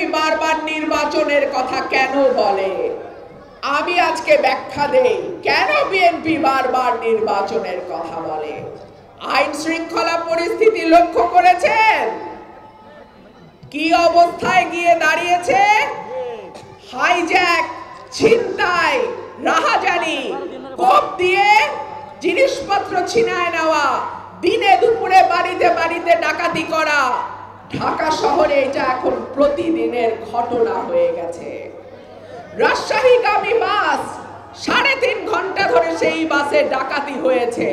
BNP বারবার নির্বাচনের কথা কেন বলে? আমি আজকে ব্যাখ্যা দেই কেন বিএনপি বারবার নির্বাচনের কথা বলে। আইন শৃঙ্খলা পরিস্থিতি লক্ষ্য করেছেন কি অবস্থায় গিয়ে দাঁড়িয়েছে? হাইজ্যাক, ছিনতাই, রাহাজানি, কোপ দিয়ে জিনিসপত্র ছিনায় নেওয়া, দিনে দুপুরে বাড়িতে বাড়িতে ডাকাতি করা, ঢাকা শহরে এটা এখন প্রতিদিনের ঘটনা হয়ে গেছে। রাজশাহীগামী বাস 3.5 ঘন্টা ধরে সেই বাসে ডাকাতি হয়েছে।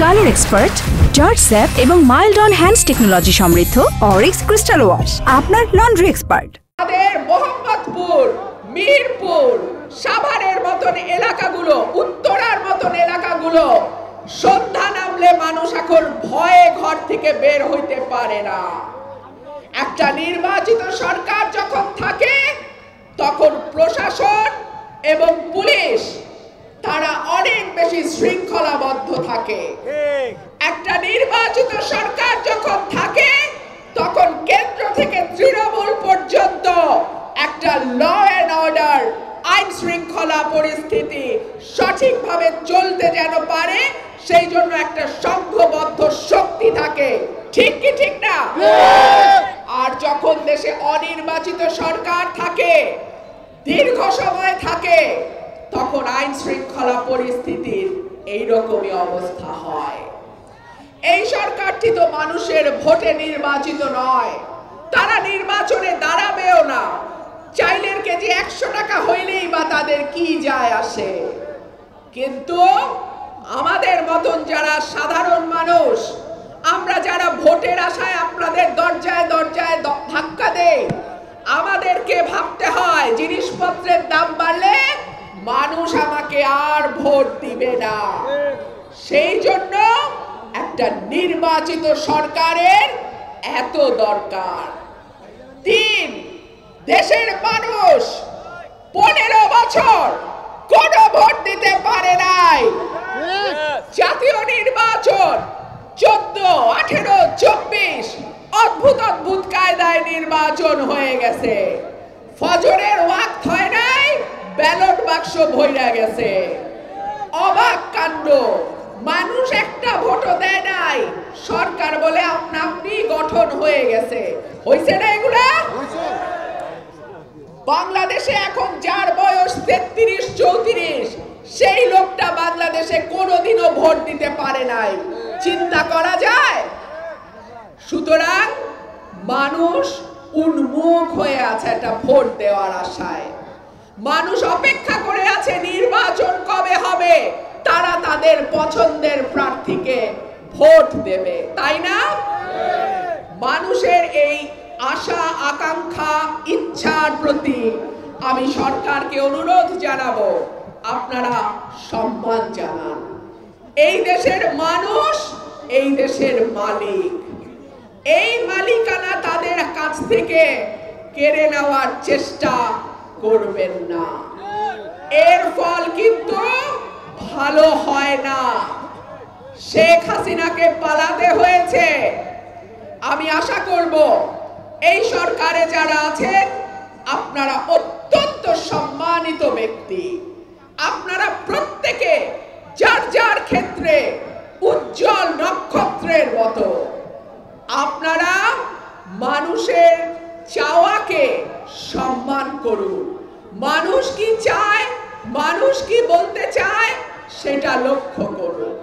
কালার এক্সপার্ট, জর্জ স্যাপ এবং মাইল্ড অন হ্যান্ডস টেকনোলজি সমৃদ্ধ অরিক্স ক্রিস্টাল ওয়াশ আপনার লন্ড্রি এক্সপার্ট। আমাদের মোহাম্মদপুর, মিরপুর, সাভারের মতন এলাকাগুলো, উত্তরার মতন এলাকাগুলো সন্ধ্যা নামলে মানুষ এখন ভয়ে ঘর থেকে বের হইতে পারে না। একটা নির্বাচিত সরকার যখন থাকে তখন প্রশাসন এবং পুলিশ তারা অনেক বেশি শৃঙ্খলাবদ্ধ থাকে। একটা নির্বাচিত সরকার যখন থাকে তখন কেন্দ্র থেকে তৃণমূল পর্যন্ত একটা ল অ্যান্ড অর্ডার, আইন শৃঙ্খলা পরিস্থিতি সঠিকভাবে চলতে যেন পারে সেই জন্য একটা সংঘবদ্ধ শক্তি থাকে। ঠিক কি ঠিক না? আর যখন দেশে অনির্বাচিত সরকার থাকে, দীর্ঘ সময় থাকে, তখন আইন শৃঙ্খলা পরিস্থিতির এইরকমই অবস্থা হয়। এই সরকারটি তো মানুষের ভোটে নির্বাচিত নয়, তারা নির্বাচনে দাঁড়াবেও না। চাইলের কেজি 100 টাকা হইলেই বা তাদের কি যায় আসে। কিন্তু আমাদের মতন যারা সাধারণ মানুষ, আমরা যারা ভোটের আশায় আপনাদের দরজায় দরজায় ধাক্কা দেই, আমাদেরকে ভাবতে হয় জিনিসপত্রের দাম বাড়লে মানুষ আমাকে আর ভোট দিবে না। সেই জন্য একটা নির্বাচিত সরকারের এত দরকার। 3, দেশের মানুষ 15 বছর কোনো ভোট দিতে পারে নাই। জাতীয় নির্বাচন 14, 18, 24 অদ্ভুত অদ্ভুত কায়দায় নির্বাচন হয়ে গেছে। ফজরের ওয়াক্ত হয় নাই, ব্যালট বাক্স ভইরা গেছে। অবাক কাণ্ড, মানুষ একটা ভোটও দেয় নাই, সরকার বলে আপনি গঠন হয়ে গেছে। হইছে না এগুলা? বাংলাদেশে এখন যার বয়স 33-34 সেই লোকটা বাংলাদেশে কোনোদিনও ভোট দিতে পারে নাই। চিন্তা করা যায়? সুতরাং মানুষ উন্মুখ হয়ে আছে একটা ভোট দেওয়ার আশায়। মানুষ অপেক্ষা করে আছে নির্বাচন কবে হবে, তারা তাদের পছন্দের প্রার্থীকে ভোট দেবে, তাই না? মানুষের এই আশা, আকাঙ্ক্ষা, ইচ্ছার প্রতি আমি সরকারকে অনুরোধ জানাবো, আপনারা সম্মান জানান। এই দেশের মানুষ এই দেশের মালিক। এই মালিকানা তাদের কাছ থেকে কেড়ে নেওয়ার চেষ্টা করবেন না। এর ফল কিন্তু ভালো হয় না। শেখ হাসিনাকে পালাতে হয়েছে। আমি আশা করব এই সরকারে যারা আছেন আপনারা অত্যন্ত সম্মানিত ব্যক্তি। আপনারা প্রত্যেকে যার যার ক্ষেত্রে উজ্জ্বল নক্ষত্রের মতো। আপনারা মানুষের চাওয়াকে সম্মান করুন। মানুষ কি চায়, মানুষ কি বলতে চায় সেটা লক্ষ্য করুন।